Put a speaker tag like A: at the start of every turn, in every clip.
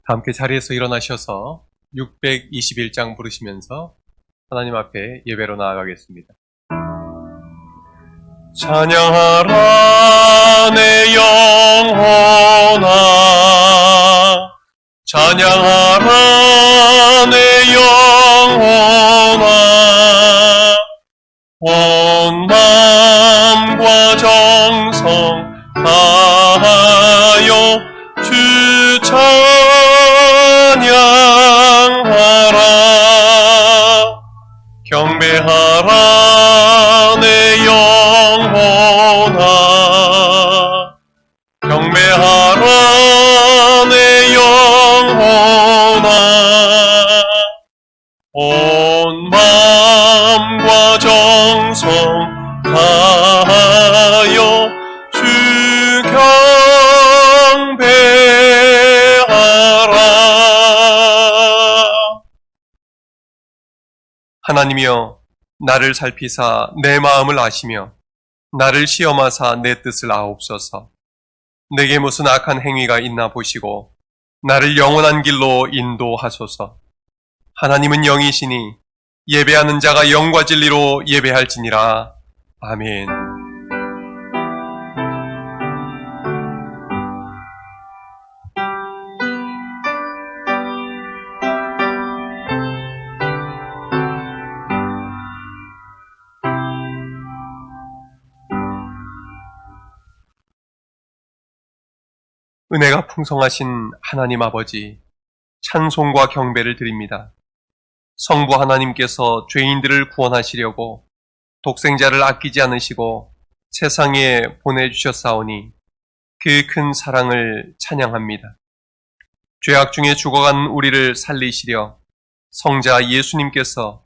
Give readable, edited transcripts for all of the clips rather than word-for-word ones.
A: 함께 자리에서 일어나셔서 621장 부르시면서 하나님 앞에 예배로 나아가겠습니다. 찬양하라 내 영혼아, 찬양하라 내 영혼아, 온 마음과 정성 다하여 주 찬양하라. 경배하라 내 영혼아, 경배하라 내 영혼아, 온 마음과 정성 다하여 주 경배하라. 하나님이여, 나를 살피사 내 마음을 아시며 나를 시험하사 내 뜻을 아옵소서. 내게 무슨 악한 행위가 있나 보시고 나를 영원한 길로 인도하소서. 하나님은 영이시니 예배하는 자가 영과 진리로 예배할지니라. 아멘. 은혜가 풍성하신 하나님 아버지, 찬송과 경배를 드립니다. 성부 하나님께서 죄인들을 구원하시려고 독생자를 아끼지 않으시고 세상에 보내주셨사오니 그 큰 사랑을 찬양합니다. 죄악 중에 죽어간 우리를 살리시려 성자 예수님께서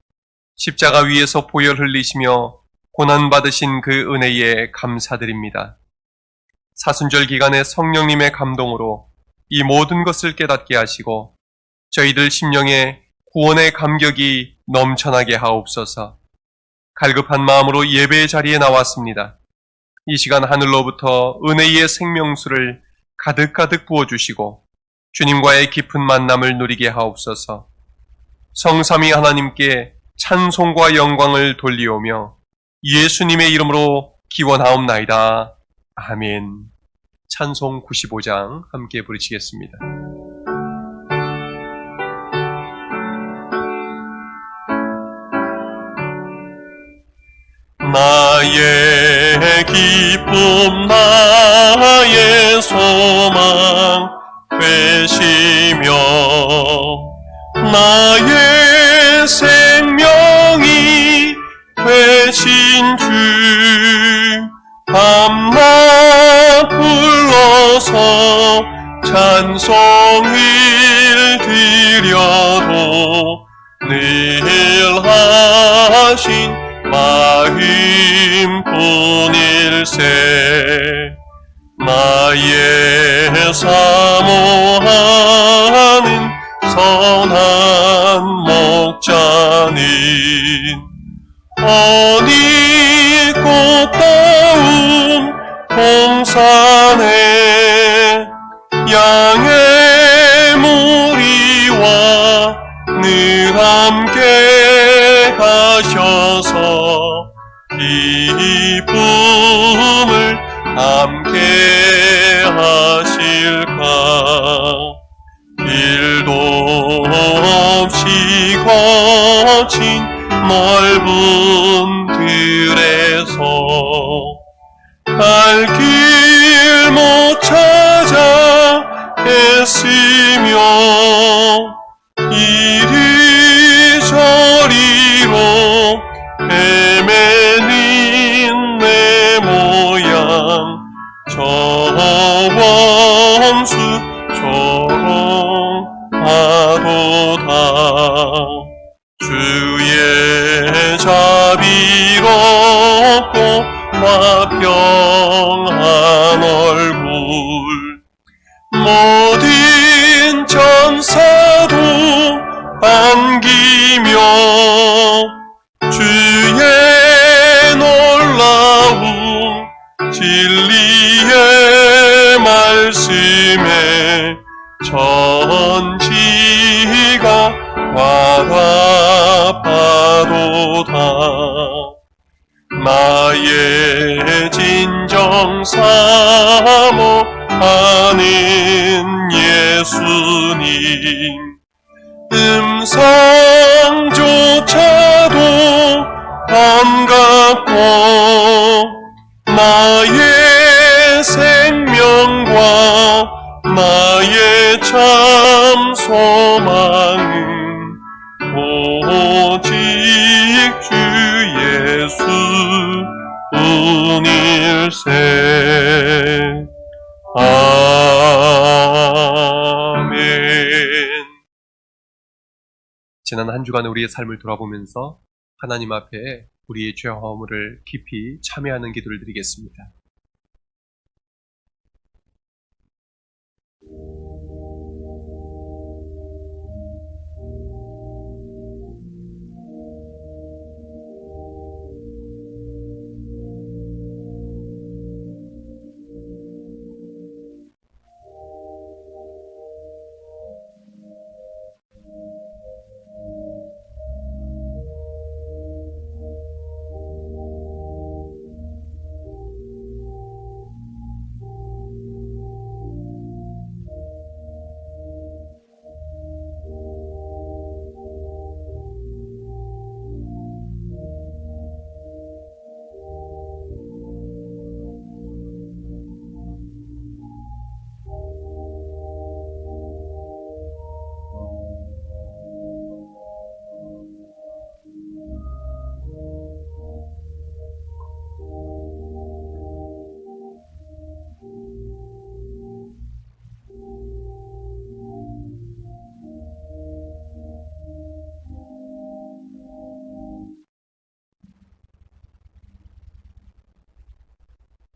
A: 십자가 위에서 보혈 흘리시며 고난받으신 그 은혜에 감사드립니다. 사순절 기간에 성령님의 감동으로 이 모든 것을 깨닫게 하시고 저희들 심령에 구원의 감격이 넘쳐나게 하옵소서. 갈급한 마음으로 예배의 자리에 나왔습니다. 이 시간 하늘로부터 은혜의 생명수를 가득가득 부어주시고 주님과의 깊은 만남을 누리게 하옵소서. 성삼위 하나님께 찬송과 영광을 돌리오며 예수님의 이름으로 기원하옵나이다. 아멘. 찬송 95장 함께 부르시겠습니다. 나의 기쁨 나의 소망 되시며 나의 생명이 되신 주 밤낮 불러서 찬송을 드려도 늘 하신 마음뿐일세. 나의 사모하는 선한 목자는 어디 꽃다운 동산에 양의 무리와 늘 함께 가셔서 기쁨을 함께 하실까. 길도 없이 거친 넓은 들에서 갈 길 못 찾아 애쓰며 이리저리로 헤매는 내 모양 저 원수처럼 하도다. 주의 자비롭고 화평한 얼굴 모든 천사도 반기며 주의 놀라운 진리의 말씀에 천지가 바라봐도다. 나의 진정 사모하는 예수님, 음성조차도 반갑고 나의 생명과 나의 참 소망은 오직 주 예수 뿐일세. 아멘. 지난 한 주간 우리의 삶을 돌아보면서 하나님 앞에 우리의 죄 허물을 깊이 참회하는 기도를 드리겠습니다.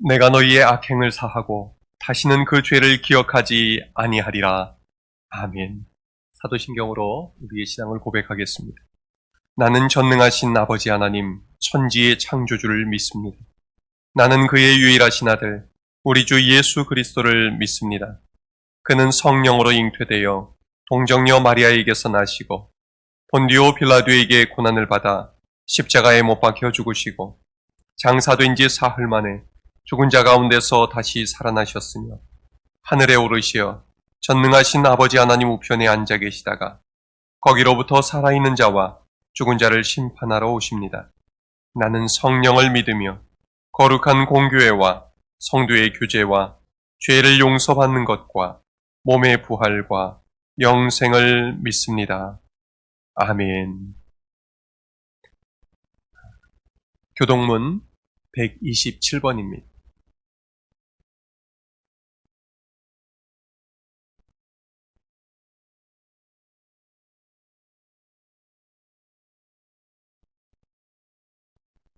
A: 내가 너희의 악행을 사하고 다시는 그 죄를 기억하지 아니하리라. 아멘. 사도신경으로 우리의 신앙을 고백하겠습니다. 나는 전능하신 아버지 하나님, 천지의 창조주를 믿습니다. 나는 그의 유일하신 아들, 우리 주 예수 그리스도를 믿습니다. 그는 성령으로 잉태되어 동정녀 마리아에게서 나시고 본디오 빌라도에게 고난을 받아 십자가에 못 박혀 죽으시고 장사된 지 사흘 만에 죽은 자 가운데서 다시 살아나셨으며 하늘에 오르시어 전능하신 아버지 하나님 우편에 앉아 계시다가 거기로부터 살아있는 자와 죽은 자를 심판하러 오십니다. 나는 성령을 믿으며 거룩한 공교회와 성도의 교제와 죄를 용서받는 것과 몸의 부활과 영생을 믿습니다. 아멘. 교동문 127번입니다.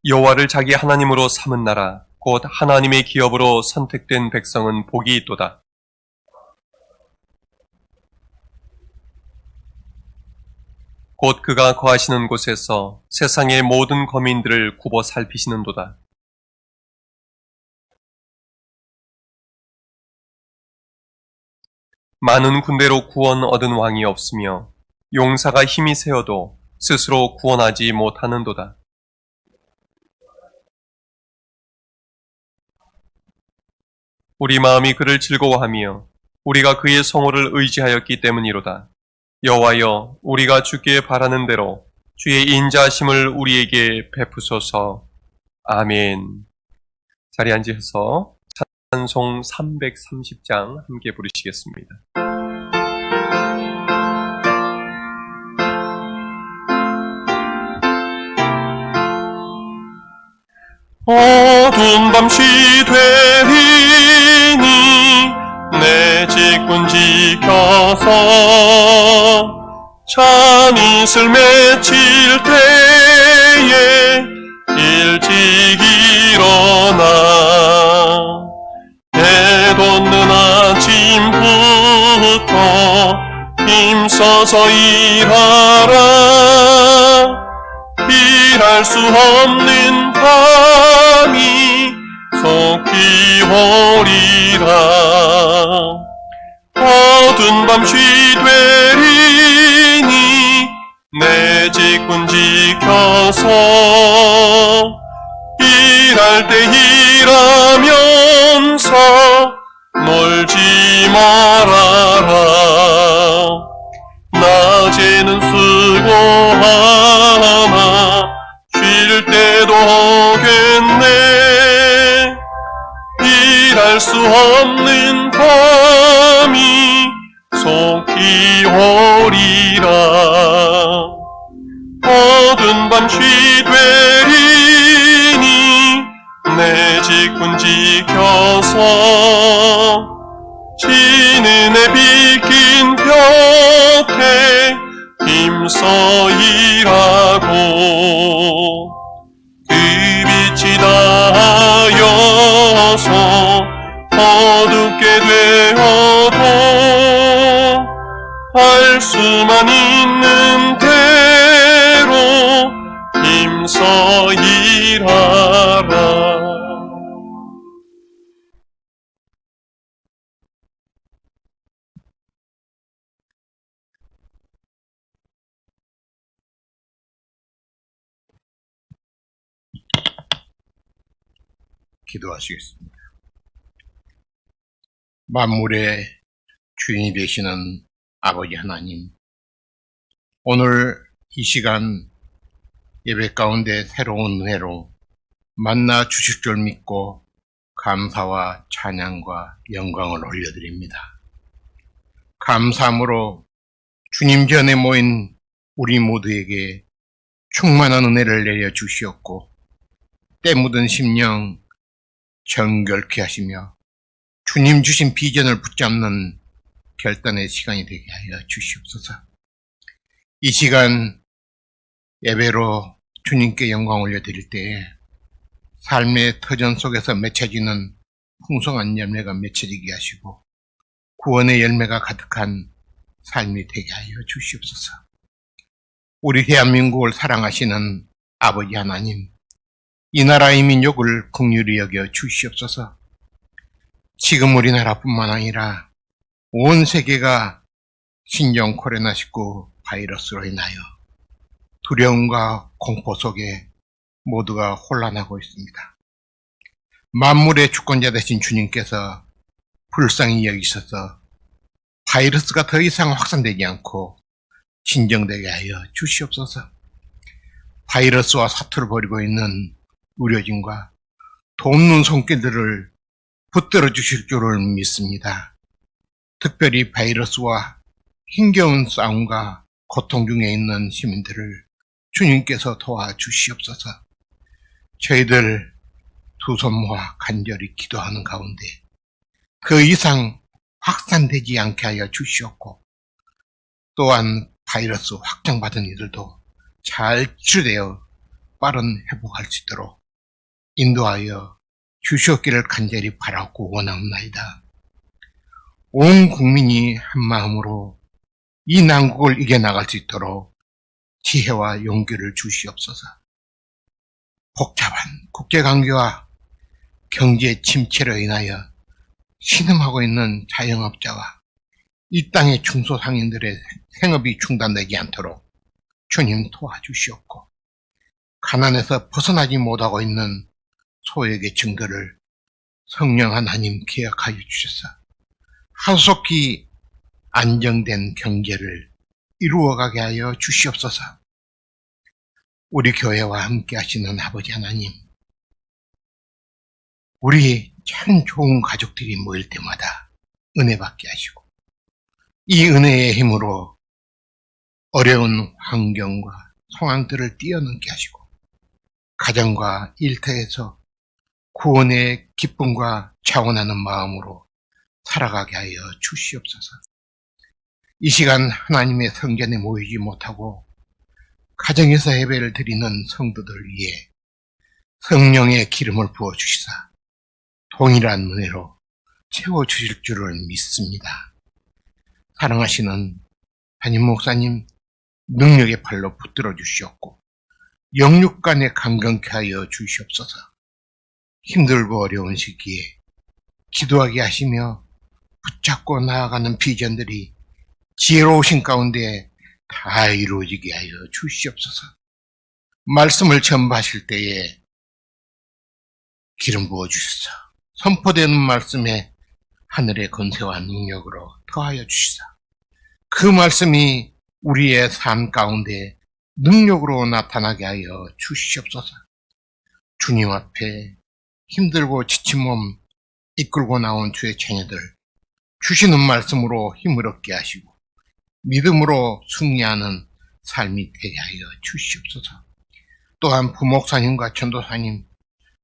A: 여호와를 자기 하나님으로 삼은 나라, 곧 하나님의 기업으로 선택된 백성은 복이 있도다. 곧 그가 거하시는 곳에서 세상의 모든 거민들을 굽어 살피시는도다. 많은 군대로 구원 얻은 왕이 없으며 용사가 힘이 세어도 스스로 구원하지 못하는도다. 우리 마음이 그를 즐거워하며 우리가 그의 성호를 의지하였기 때문이로다. 여호와여, 우리가 주께 바라는 대로 주의 인자하심을 우리에게 베푸소서. 아멘. 자리에 앉으셔서 찬송 330장 함께 부르시겠습니다. 어두운 밤시 되리니 내 직분 지켜서 찬이슬 맺힐 때에 일찍 일어나 해 돋는 아침부터 힘써서 일하라. 일할 수 없는 밤이 속히 오리라. 어두운 밤 쉬되리니 내 직분 지켜서 일할 때 일하면서 놀지 말아라. 낮에는 수고하나 쉴 때도 오겠네. 일할 수 없는 밤이 속히 오리라. 어두운 밤 쉬되리니 내 직분 지켜서 지는에 비긴 볕에 힘써 일하고 그 빛이 닿아여서 어둡게 되어도 할 수만 있는 대로 힘써 일하라.
B: 기도하시겠습니다. 만물의 주인이 되시는 아버지 하나님, 오늘 이 시간 예배 가운데 새로운 은혜로 만나 주실 줄 믿고 감사와 찬양과 영광을 올려드립니다. 감사함으로 주님 전에 모인 우리 모두에게 충만한 은혜를 내려 주시었고 때 묻은 심령 정결케 하시며 주님 주신 비전을 붙잡는 결단의 시간이 되게 하여 주시옵소서. 이 시간 예배로 주님께 영광 올려드릴 때에 삶의 터전 속에서 맺혀지는 풍성한 열매가 맺혀지게 하시고 구원의 열매가 가득한 삶이 되게 하여 주시옵소서. 우리 대한민국을 사랑하시는 아버지 하나님, 이 나라의 민족을 긍휼히 여겨 주시옵소서. 지금 우리나라뿐만 아니라 온 세계가 신종 코로나19 바이러스로 인하여 두려움과 공포 속에 모두가 혼란하고 있습니다. 만물의 주권자 되신 주님께서 불쌍히 여기셔서 바이러스가 더 이상 확산되지 않고 진정되게 하여 주시옵소서. 바이러스와 사투를 벌이고 있는 의료진과 돕는 손길들을 붙들어 주실 줄을 믿습니다. 특별히 바이러스와 힘겨운 싸움과 고통 중에 있는 시민들을 주님께서 도와주시옵소서. 저희들 두 손 모아 간절히 기도하는 가운데 그 이상 확산되지 않게 하여 주시옵고 또한 바이러스 확정받은 이들도 잘 치료되어 빠른 회복할 수 있도록 인도하여 주시옵기를 간절히 바라고 원하옵나이다. 온 국민이 한마음으로 이 난국을 이겨나갈 수 있도록 지혜와 용기를 주시옵소서. 복잡한 국제관계와 경제 침체로 인하여 신음하고 있는 자영업자와 이 땅의 중소상인들의 생업이 중단되지 않도록 주님 도와주시옵고 가난에서 벗어나지 못하고 있는 소외계층들을 성령 하나님 기억하여 주셔서 하속히 안정된 경제를 이루어가게 하여 주시옵소서. 우리 교회와 함께 하시는 아버지 하나님, 우리 참 좋은 가족들이 모일 때마다 은혜 받게 하시고 이 은혜의 힘으로 어려운 환경과 상황들을 뛰어넘게 하시고 가정과 일터에서 구원의 기쁨과 자원하는 마음으로 살아가게 하여 주시옵소서. 이 시간 하나님의 성전에 모이지 못하고 가정에서 예배를 드리는 성도들을 위해 성령의 기름을 부어주시사 동일한 은혜로 채워주실 줄을 믿습니다. 사랑하시는 담임 목사님 능력의 팔로 붙들어 주시옵고 영육간에 강건케 하여 주시옵소서. 힘들고 어려운 시기에 기도하게 하시며 붙잡고 나아가는 비전들이 지혜로우신 가운데 다 이루어지게 하여 주시옵소서. 말씀을 전파하실 때에 기름 부어주셔서 선포되는 말씀에 하늘의 권세와 능력으로 더하여 주시사 그 말씀이 우리의 삶 가운데 능력으로 나타나게 하여 주시옵소서. 주님 앞에 힘들고 지친 몸 이끌고 나온 주의 자녀들 주시는 말씀으로 힘을 얻게 하시고 믿음으로 승리하는 삶이 되게 하여 주시옵소서. 또한 부목사님과 전도사님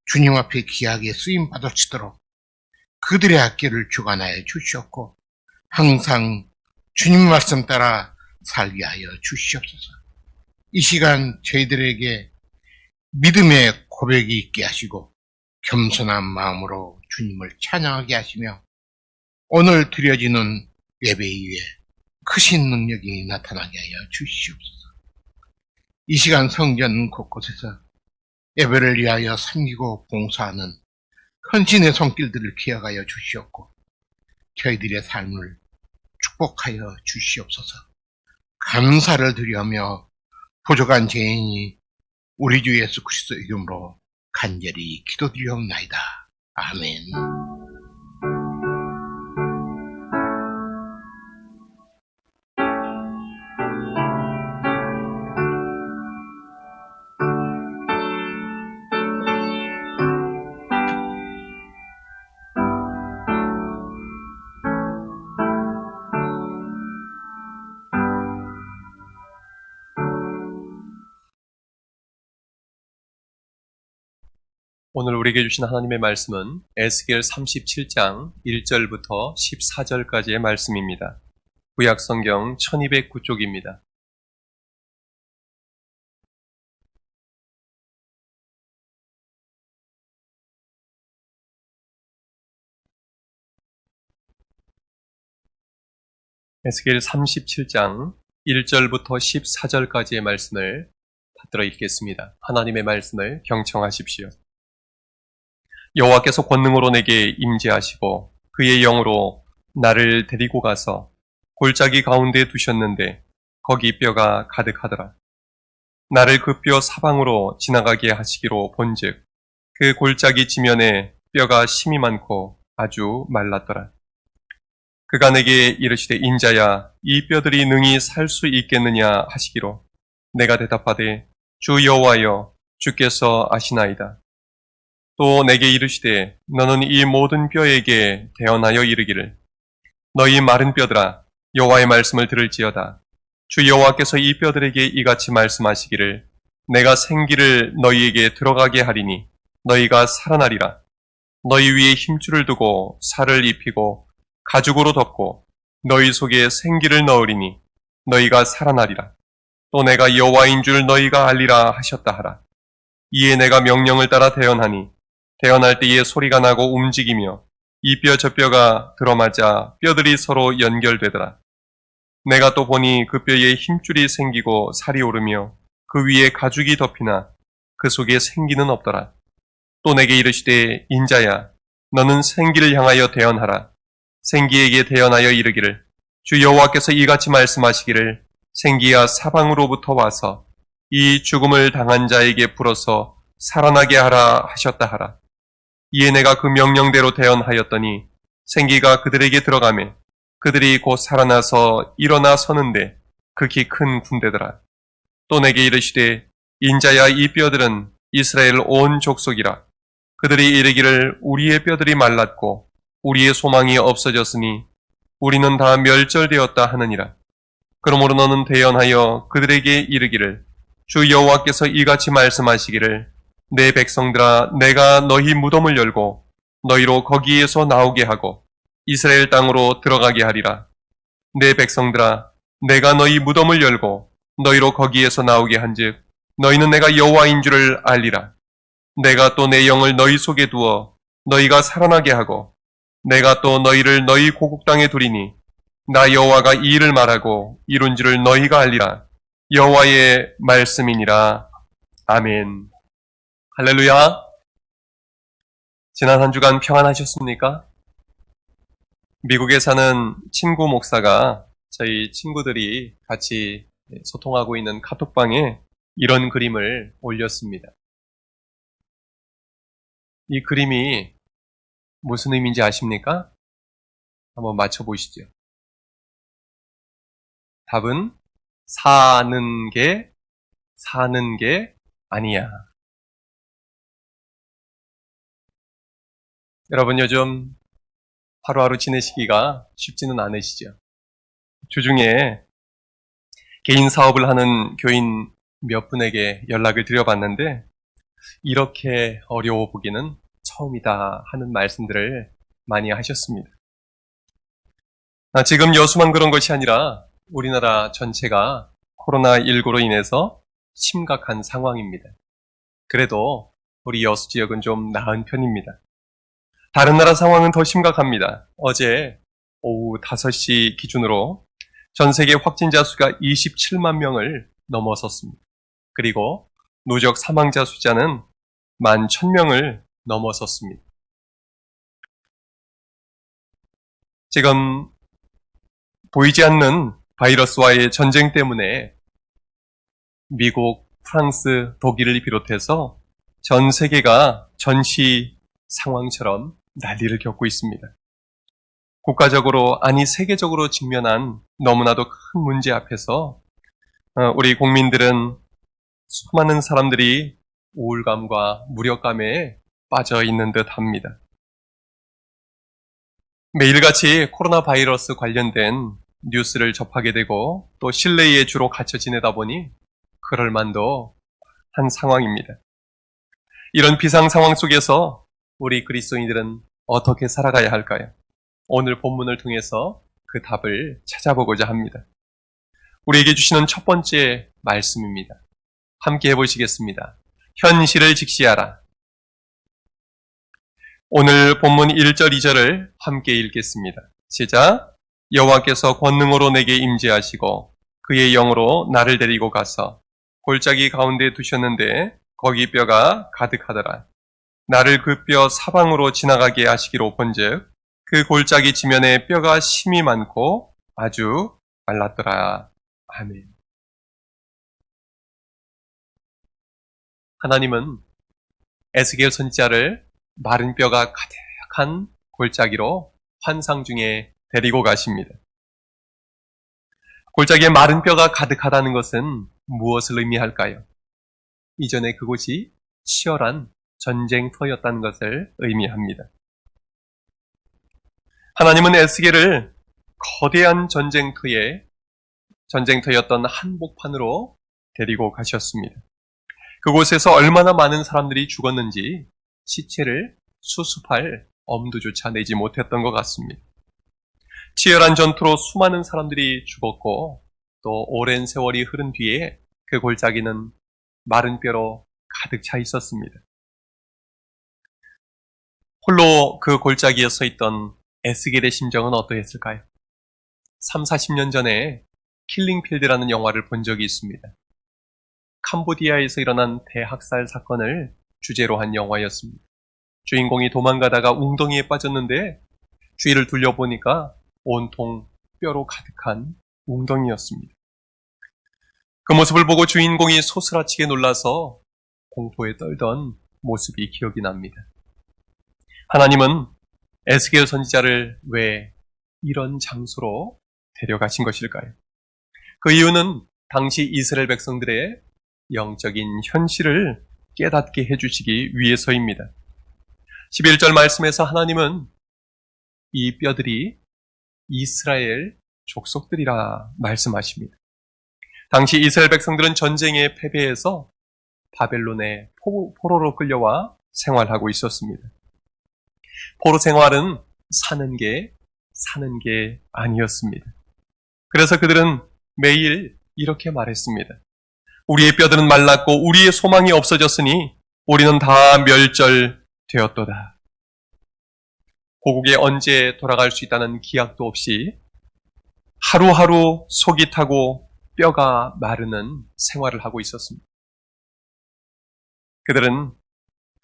B: 주님 앞에 귀하게 쓰임 받으시도록 그들의 학기를 주관하여 주시옵고 항상 주님 말씀 따라 살게 하여 주시옵소서. 이 시간 저희들에게 믿음의 고백이 있게 하시고 겸손한 마음으로 주님을 찬양하게 하시며 오늘 드려지는 예배 위에 크신 능력이 나타나게 하여 주시옵소서. 이 시간 성전 곳곳에서 예배를 위하여 섬기고 봉사하는 헌신의 손길들을 기억하여 주시옵고 저희들의 삶을 축복하여 주시옵소서. 감사를 드리며 부족한 죄인이 우리 주 예수 그리스도 이름으로 간절히 기도드리옵나이다. 아멘.
A: 오늘 우리에게 주신 하나님의 말씀은 에스겔 37장 1절부터 14절까지의 말씀입니다. 구약성경 1209쪽입니다. 에스겔 37장 1절부터 14절까지의 말씀을 받들어 읽겠습니다. 하나님의 말씀을 경청하십시오. 여호와께서 권능으로 내게 임재하시고 그의 영으로 나를 데리고 가서 골짜기 가운데 두셨는데 거기 뼈가 가득하더라. 나를 그 뼈 사방으로 지나가게 하시기로 본즉 그 골짜기 지면에 뼈가 심이 많고 아주 말랐더라. 그가 내게 이르시되 인자야 이 뼈들이 능히 살 수 있겠느냐 하시기로 내가 대답하되 주 여호와여 주께서 아시나이다. 또 내게 이르시되 너는 이 모든 뼈에게 대언하여 이르기를 너희 마른 뼈들아 여호와의 말씀을 들을지어다. 주 여호와께서 이 뼈들에게 이같이 말씀하시기를 내가 생기를 너희에게 들어가게 하리니 너희가 살아나리라. 너희 위에 힘줄을 두고 살을 입히고 가죽으로 덮고 너희 속에 생기를 넣으리니 너희가 살아나리라. 또 내가 여호와인 줄 너희가 알리라 하셨다 하라. 이에 내가 명령을 따라 대언하니 대언할 때에 소리가 나고 움직이며 이 뼈 저 뼈가 들어맞아 뼈들이 서로 연결되더라. 내가 또 보니 그 뼈에 힘줄이 생기고 살이 오르며 그 위에 가죽이 덮이나 그 속에 생기는 없더라. 또 내게 이르시되 인자야 너는 생기를 향하여 대언하라. 생기에게 대언하여 이르기를 주 여호와께서 이같이 말씀하시기를 생기야 사방으로부터 와서 이 죽음을 당한 자에게 불어서 살아나게 하라 하셨다 하라. 이에 내가 그 명령대로 대언하였더니 생기가 그들에게 들어가매 그들이 곧 살아나서 일어나 서는데 극히 큰 군대더라. 또 내게 이르시되 인자야 이 뼈들은 이스라엘 온 족속이라. 그들이 이르기를 우리의 뼈들이 말랐고 우리의 소망이 없어졌으니 우리는 다 멸절되었다 하느니라. 그러므로 너는 대언하여 그들에게 이르기를 주 여호와께서 이같이 말씀하시기를 내 백성들아 내가 너희 무덤을 열고 너희로 거기에서 나오게 하고 이스라엘 땅으로 들어가게 하리라. 내 백성들아 내가 너희 무덤을 열고 너희로 거기에서 나오게 한즉 너희는 내가 여호와인 줄을 알리라. 내가 또 내 영을 너희 속에 두어 너희가 살아나게 하고 내가 또 너희를 너희 고국 땅에 두리니 나 여호와가 이 일을 말하고 이룬 줄을 너희가 알리라. 여호와의 말씀이니라. 아멘. 할렐루야. 지난 한 주간 평안하셨습니까? 미국에 사는 친구 목사가 저희 친구들이 같이 소통하고 있는 카톡방에 이런 그림을 올렸습니다. 이 그림이 무슨 의미인지 아십니까? 한번 맞춰보시죠. 답은 사는 게 아니야. 여러분 요즘 하루하루 지내시기가 쉽지는 않으시죠? 주중에 개인 사업을 하는 교인 몇 분에게 연락을 드려봤는데 이렇게 어려워 보기는 처음이다 하는 말씀들을 많이 하셨습니다. 지금 여수만 그런 것이 아니라 우리나라 전체가 코로나19로 인해서 심각한 상황입니다. 그래도 우리 여수 지역은 좀 나은 편입니다. 다른 나라 상황은 더 심각합니다. 어제 오후 5시 기준으로 전 세계 확진자 수가 27만 명을 넘어섰습니다. 그리고 누적 사망자 숫자는 11,000명을 넘어섰습니다. 지금 보이지 않는 바이러스와의 전쟁 때문에 미국, 프랑스, 독일을 비롯해서 전 세계가 전시 상황처럼 난리를 겪고 있습니다. 국가적으로 아니 세계적으로 직면한 너무나도 큰 문제 앞에서 우리 국민들은 수많은 사람들이 우울감과 무력감에 빠져 있는 듯 합니다. 매일같이 코로나 바이러스 관련된 뉴스를 접하게 되고 또 실내에 주로 갇혀 지내다 보니 그럴 만도 한 상황입니다. 이런 비상 상황 속에서 우리 그리스도인들은 어떻게 살아가야 할까요? 오늘 본문을 통해서 그 답을 찾아보고자 합니다. 우리에게 주시는 첫 번째 말씀입니다. 함께 해보시겠습니다. 현실을 직시하라. 오늘 본문 1절, 2절을 함께 읽겠습니다. 시작. 여호와께서 권능으로 내게 임재하시고 그의 영으로 나를 데리고 가서 골짜기 가운데 두셨는데 거기 뼈가 가득하더라. 나를 그 뼈 사방으로 지나가게 하시기로 본즉 그 골짜기 지면에 뼈가 심이 많고 아주 말랐더라. 아멘. 하나님은 에스겔 선지자를 마른 뼈가 가득한 골짜기로 환상 중에 데리고 가십니다. 골짜기에 마른 뼈가 가득하다는 것은 무엇을 의미할까요? 이전에 그곳이 치열한 전쟁터였다는 것을 의미합니다. 하나님은 에스겔을 거대한 전쟁터였던 한복판으로 데리고 가셨습니다. 그곳에서 얼마나 많은 사람들이 죽었는지 시체를 수습할 엄두조차 내지 못했던 것 같습니다. 치열한 전투로 수많은 사람들이 죽었고 또 오랜 세월이 흐른 뒤에 그 골짜기는 마른 뼈로 가득 차 있었습니다. 홀로 그 골짜기에 서 있던 에스겔의 심정은 어떠했을까요? 3, 40년 전에 킬링필드라는 영화를 본 적이 있습니다. 캄보디아에서 일어난 대학살 사건을 주제로 한 영화였습니다. 주인공이 도망가다가 웅덩이에 빠졌는데 주위를 둘러보니까 온통 뼈로 가득한 웅덩이였습니다. 그 모습을 보고 주인공이 소스라치게 놀라서 공포에 떨던 모습이 기억이 납니다. 하나님은 에스겔 선지자를 왜 이런 장소로 데려가신 것일까요? 그 이유는 당시 이스라엘 백성들의 영적인 현실을 깨닫게 해주시기 위해서입니다. 11절 말씀에서 하나님은 이 뼈들이 이스라엘 족속들이라 말씀하십니다. 당시 이스라엘 백성들은 전쟁에 패배해서 바벨론의 포로로 끌려와 생활하고 있었습니다. 포로 생활은 사는 게 아니었습니다. 그래서 그들은 매일 이렇게 말했습니다. 우리의 뼈들은 말랐고 우리의 소망이 없어졌으니 우리는 다 멸절되었도다. 고국에 언제 돌아갈 수 있다는 기약도 없이 하루하루 속이 타고 뼈가 마르는 생활을 하고 있었습니다. 그들은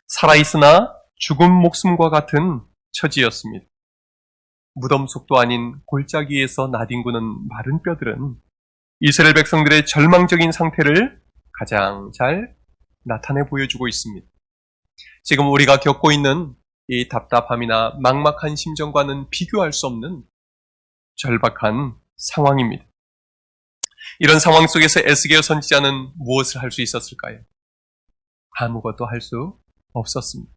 A: 살아있으나 죽은 목숨과 같은 처지였습니다. 무덤 속도 아닌 골짜기 위에서 나뒹구는 마른 뼈들은 이스라엘 백성들의 절망적인 상태를 가장 잘 나타내 보여주고 있습니다. 지금 우리가 겪고 있는 이 답답함이나 막막한 심정과는 비교할 수 없는 절박한 상황입니다. 이런 상황 속에서 에스겔 선지자는 무엇을 할 수 있었을까요? 아무것도 할 수 없었습니다.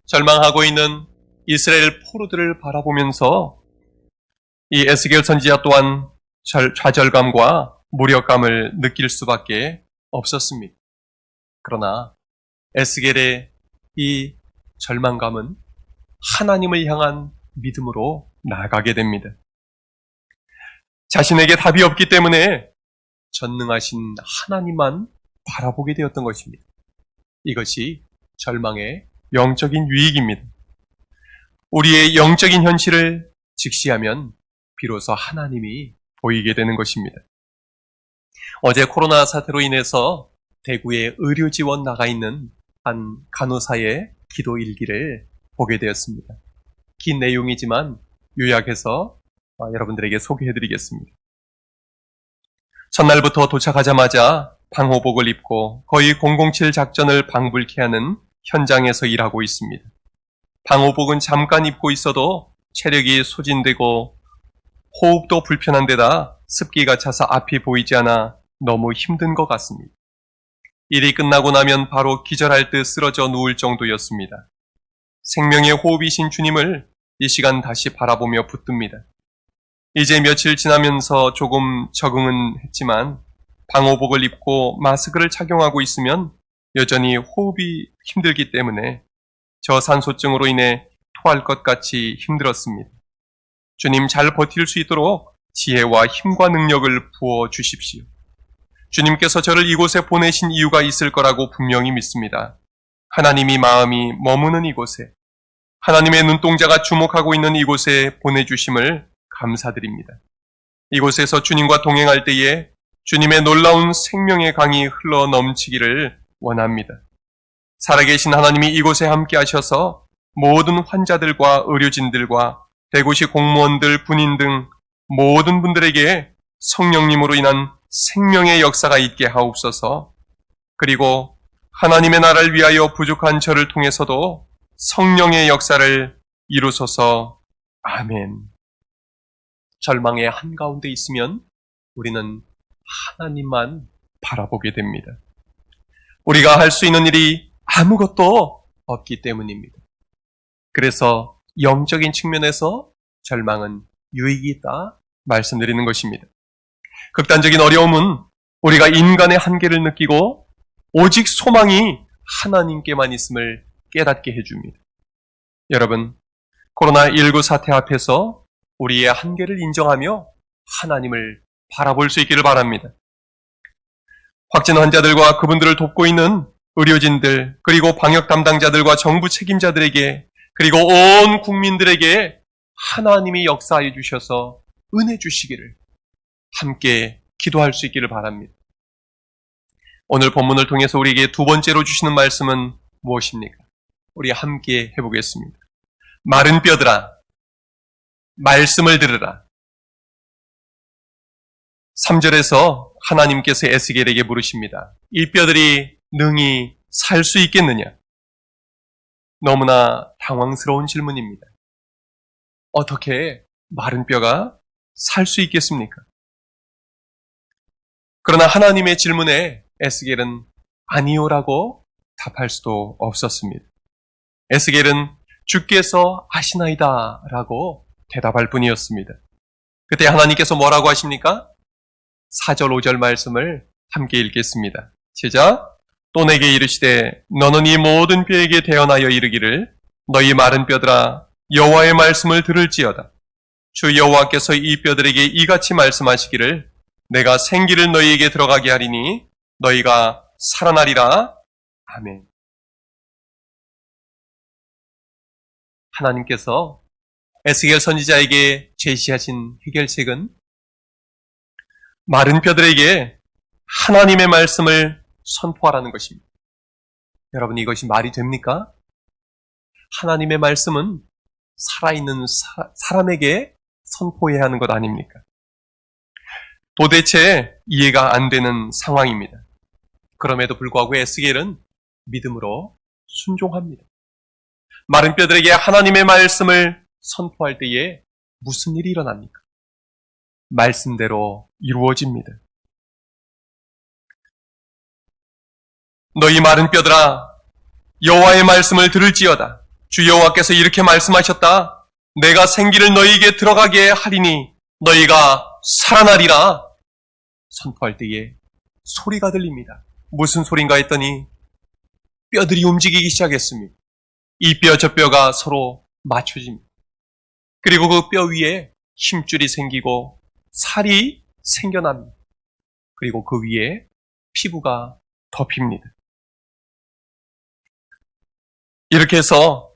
A: 절망하고 있는 이스라엘 포로들을 바라보면서 이 에스겔 선지자 또한 좌절감과 무력감을 느낄 수밖에 없었습니다. 그러나 에스겔의 이 절망감은 하나님을 향한 믿음으로 나아가게 됩니다. 자신에게 답이 없기 때문에 전능하신 하나님만 바라보게 되었던 것입니다. 이것이 절망의 영적인 유익입니다. 우리의 영적인 현실을 직시하면 비로소 하나님이 보이게 되는 것입니다. 어제 코로나 사태로 인해서 대구에 의료 지원 나가 있는 한 간호사의 기도 일기를 보게 되었습니다. 긴 내용이지만 요약해서 여러분들에게 소개해드리겠습니다. 첫날부터 도착하자마자 방호복을 입고 거의 007 작전을 방불케 하는 현장에서 일하고 있습니다. 방호복은 잠깐 입고 있어도 체력이 소진되고 호흡도 불편한 데다 습기가 차서 앞이 보이지 않아 너무 힘든 것 같습니다. 일이 끝나고 나면 바로 기절할 듯 쓰러져 누울 정도였습니다. 생명의 호흡이신 주님을 이 시간 다시 바라보며 붙듭니다. 이제 며칠 지나면서 조금 적응은 했지만 방호복을 입고 마스크를 착용하고 있으면 여전히 호흡이 힘들기 때문에 저산소증으로 인해 토할 것 같이 힘들었습니다. 주님 잘 버틸 수 있도록 지혜와 힘과 능력을 부어 주십시오. 주님께서 저를 이곳에 보내신 이유가 있을 거라고 분명히 믿습니다. 하나님이 마음이 머무는 이곳에, 하나님의 눈동자가 주목하고 있는 이곳에 보내주심을 감사드립니다. 이곳에서 주님과 동행할 때에 주님의 놀라운 생명의 강이 흘러 넘치기를 원합니다. 살아계신 하나님이 이곳에 함께 하셔서 모든 환자들과 의료진들과 대구시 공무원들, 군인 등 모든 분들에게 성령님으로 인한 생명의 역사가 있게 하옵소서. 그리고 하나님의 나라를 위하여 부족한 저를 통해서도 성령의 역사를 이루소서. 아멘. 절망의 한가운데 있으면 우리는 하나님만 바라보게 됩니다. 우리가 할 수 있는 일이 아무것도 없기 때문입니다. 그래서 영적인 측면에서 절망은 유익이 있다 말씀드리는 것입니다. 극단적인 어려움은 우리가 인간의 한계를 느끼고 오직 소망이 하나님께만 있음을 깨닫게 해줍니다. 여러분, 코로나19 사태 앞에서 우리의 한계를 인정하며 하나님을 바라볼 수 있기를 바랍니다. 확진 환자들과 그분들을 돕고 있는 의료진들, 그리고 방역 담당자들과 정부 책임자들에게, 그리고 온 국민들에게 하나님이 역사해 주셔서 은혜 주시기를 함께 기도할 수 있기를 바랍니다. 오늘 본문을 통해서 우리에게 두 번째로 주시는 말씀은 무엇입니까? 우리 함께 해보겠습니다. 마른 뼈들아, 말씀을 들으라. 3절에서 하나님께서 에스겔에게 물으십니다. 이 뼈들이 능히 살 수 있겠느냐? 너무나 당황스러운 질문입니다. 어떻게 마른 뼈가 살 수 있겠습니까? 그러나 하나님의 질문에 에스겔은 아니요라고 답할 수도 없었습니다. 에스겔은 주께서 아시나이다 라고 대답할 뿐이었습니다. 그때 하나님께서 뭐라고 하십니까? 4절 5절 말씀을 함께 읽겠습니다. 시작. 또 내게 이르시되 너는 이 모든 뼈에게 대언하여 이르기를 너희 마른 뼈들아 여호와의 말씀을 들을지어다. 주 여호와께서 이 뼈들에게 이같이 말씀하시기를 내가 생기를 너희에게 들어가게 하리니 너희가 살아나리라. 아멘. 하나님께서 에스겔 선지자에게 제시하신 해결책은 마른 뼈들에게 하나님의 말씀을 선포하라는 것입니다. 여러분, 이것이 말이 됩니까? 하나님의 말씀은 살아있는 사람에게 선포해야 하는 것 아닙니까? 도대체 이해가 안 되는 상황입니다. 그럼에도 불구하고 에스겔은 믿음으로 순종합니다. 마른 뼈들에게 하나님의 말씀을 선포할 때에 무슨 일이 일어납니까? 말씀대로 이루어집니다. 너희 마른 뼈들아, 여호와의 말씀을 들을지어다. 주 여호와께서 이렇게 말씀하셨다. 내가 생기를 너희에게 들어가게 하리니 너희가 살아나리라. 선포할 때에 소리가 들립니다. 무슨 소린가 했더니 뼈들이 움직이기 시작했습니다. 이 뼈 저 뼈가 서로 맞춰집니다. 그리고 그 뼈 위에 힘줄이 생기고 살이 생겨납니다. 그리고 그 위에 피부가 덮입니다. 이렇게 해서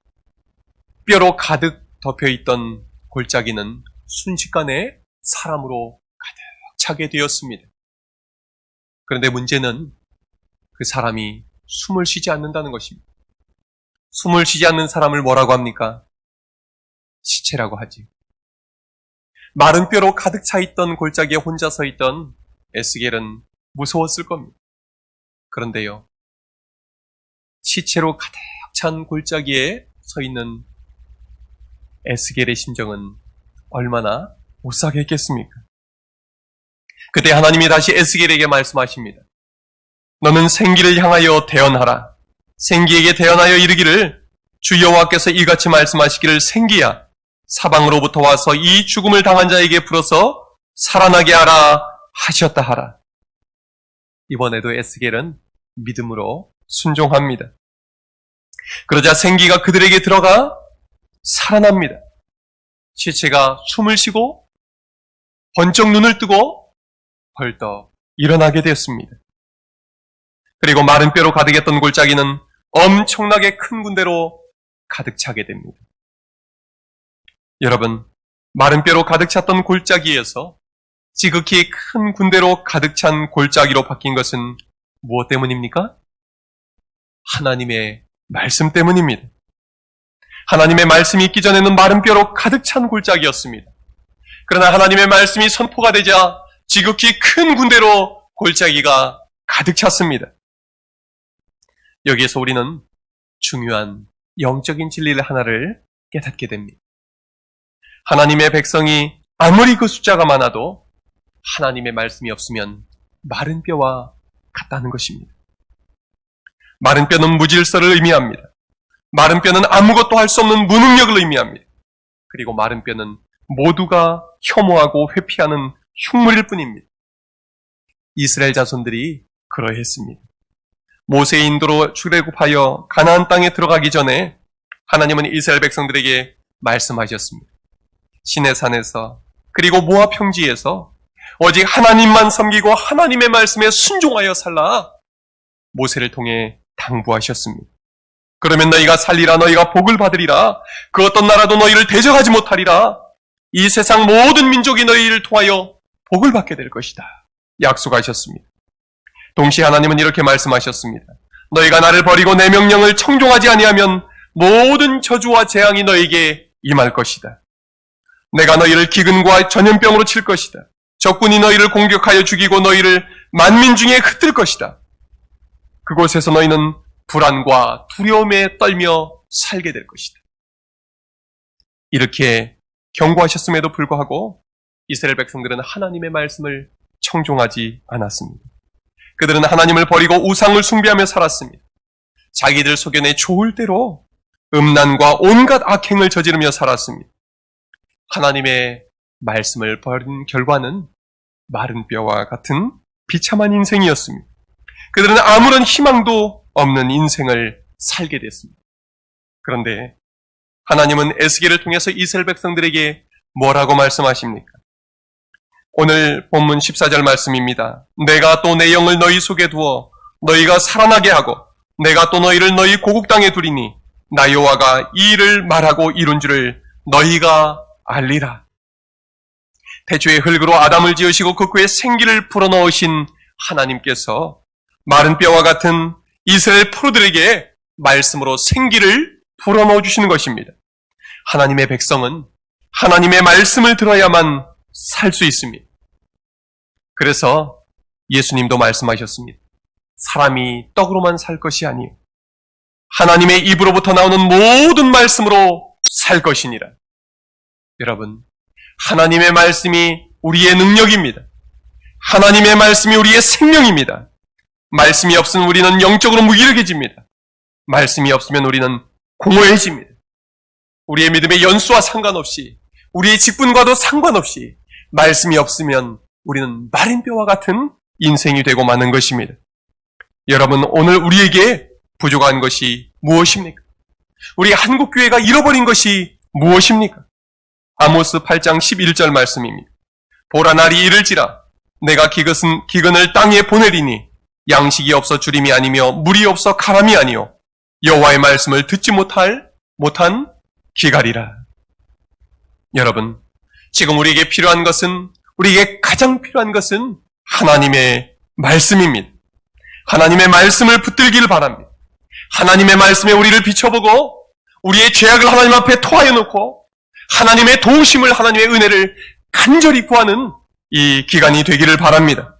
A: 뼈로 가득 덮여있던 골짜기는 순식간에 사람으로 가득 차게 되었습니다. 그런데 문제는 그 사람이 숨을 쉬지 않는다는 것입니다. 숨을 쉬지 않는 사람을 뭐라고 합니까? 시체라고 하지. 마른 뼈로 가득 차 있던 골짜기에 혼자 서 있던 에스겔은 무서웠을 겁니다. 그런데요, 시체로 가득 찬 골짜기에 서 있는 에스겔의 심정은 얼마나 오싹했겠습니까? 그때 하나님이 다시 에스겔에게 말씀하십니다. 너는 생기를 향하여 대언하라. 생기에게 대언하여 이르기를 주 여호와께서 이같이 말씀하시기를 생기야 사방으로부터 와서 이 죽음을 당한 자에게 불어서 살아나게 하라 하셨다 하라. 이번에도 에스겔은 믿음으로 순종합니다. 그러자 생기가 그들에게 들어가 살아납니다. 시체가 숨을 쉬고 번쩍 눈을 뜨고 벌떡 일어나게 되었습니다. 그리고 마른 뼈로 가득했던 골짜기는 엄청나게 큰 군대로 가득 차게 됩니다. 여러분, 마른 뼈로 가득 찼던 골짜기에서 지극히 큰 군대로 가득 찬 골짜기로 바뀐 것은 무엇 때문입니까? 하나님의 말씀 때문입니다. 하나님의 말씀이 있기 전에는 마른 뼈로 가득 찬 골짜기였습니다. 그러나 하나님의 말씀이 선포가 되자 지극히 큰 군대로 골짜기가 가득 찼습니다. 여기에서 우리는 중요한 영적인 진리를 하나를 깨닫게 됩니다. 하나님의 백성이 아무리 그 숫자가 많아도 하나님의 말씀이 없으면 마른 뼈와 같다는 것입니다. 마른 뼈는 무질서를 의미합니다. 마른 뼈는 아무것도 할 수 없는 무능력을 의미합니다. 그리고 마른 뼈는 모두가 혐오하고 회피하는 흉물일 뿐입니다. 이스라엘 자손들이 그러했습니다. 모세의 인도로 출애굽하여 가나안 땅에 들어가기 전에 하나님은 이스라엘 백성들에게 말씀하셨습니다. 시내산에서 그리고 모압 평지에서 오직 하나님만 섬기고 하나님의 말씀에 순종하여 살라 모세를 통해 당부하셨습니다. 그러면 너희가 살리라, 너희가 복을 받으리라, 그 어떤 나라도 너희를 대적하지 못하리라, 이 세상 모든 민족이 너희를 통하여 복을 받게 될 것이다 약속하셨습니다. 동시에 하나님은 이렇게 말씀하셨습니다. 너희가 나를 버리고 내 명령을 청종하지 아니하면 모든 저주와 재앙이 너희에게 임할 것이다. 내가 너희를 기근과 전염병으로 칠 것이다. 적군이 너희를 공격하여 죽이고 너희를 만민 중에 흩을 것이다. 그곳에서 너희는 불안과 두려움에 떨며 살게 될 것이다. 이렇게 경고하셨음에도 불구하고 이스라엘 백성들은 하나님의 말씀을 청종하지 않았습니다. 그들은 하나님을 버리고 우상을 숭배하며 살았습니다. 자기들 소견에 좋을 대로 음란과 온갖 악행을 저지르며 살았습니다. 하나님의 말씀을 버린 결과는 마른 뼈와 같은 비참한 인생이었습니다. 그들은 아무런 희망도 없는 인생을 살게 됐습니다. 그런데 하나님은 에스겔을 통해서 이스라엘 백성들에게 뭐라고 말씀하십니까? 오늘 본문 14절 말씀입니다. 내가 또 내 영을 너희 속에 두어 너희가 살아나게 하고 내가 또 너희를 너희 고국 땅에 두리니 나 여호와가 이 일을 말하고 이룬 줄을 너희가 알리라. 태초에 흙으로 아담을 지으시고 그 후에 생기를 불어넣으신 하나님께서 마른 뼈와 같은 이스라엘 포로들에게 말씀으로 생기를 불어넣어 주시는 것입니다. 하나님의 백성은 하나님의 말씀을 들어야만 살 수 있습니다. 그래서 예수님도 말씀하셨습니다. 사람이 떡으로만 살 것이 아니요 하나님의 입으로부터 나오는 모든 말씀으로 살 것이니라. 여러분, 하나님의 말씀이 우리의 능력입니다. 하나님의 말씀이 우리의 생명입니다. 말씀이 없으면 우리는 영적으로 무기력해집니다. 말씀이 없으면 우리는 공허해집니다. 우리의 믿음의 연수와 상관없이, 우리의 직분과도 상관없이 말씀이 없으면 우리는 마른 뼈와 같은 인생이 되고 마는 것입니다. 여러분, 오늘 우리에게 부족한 것이 무엇입니까? 우리 한국교회가 잃어버린 것이 무엇입니까? 아모스 8장 11절 말씀입니다. 보라, 날이 이를지라 내가 기근을 땅에 보내리니 양식이 없어 주림이 아니며 물이 없어 가람이 아니요 여호와의 말씀을 듣지 못한 기갈이라. 여러분, 지금 우리에게 필요한 것은, 우리에게 가장 필요한 것은 하나님의 말씀입니다. 하나님의 말씀을 붙들기를 바랍니다. 하나님의 말씀에 우리를 비춰보고 우리의 죄악을 하나님 앞에 토하여 놓고 하나님의 도우심을, 하나님의 은혜를 간절히 구하는 이 기간이 되기를 바랍니다.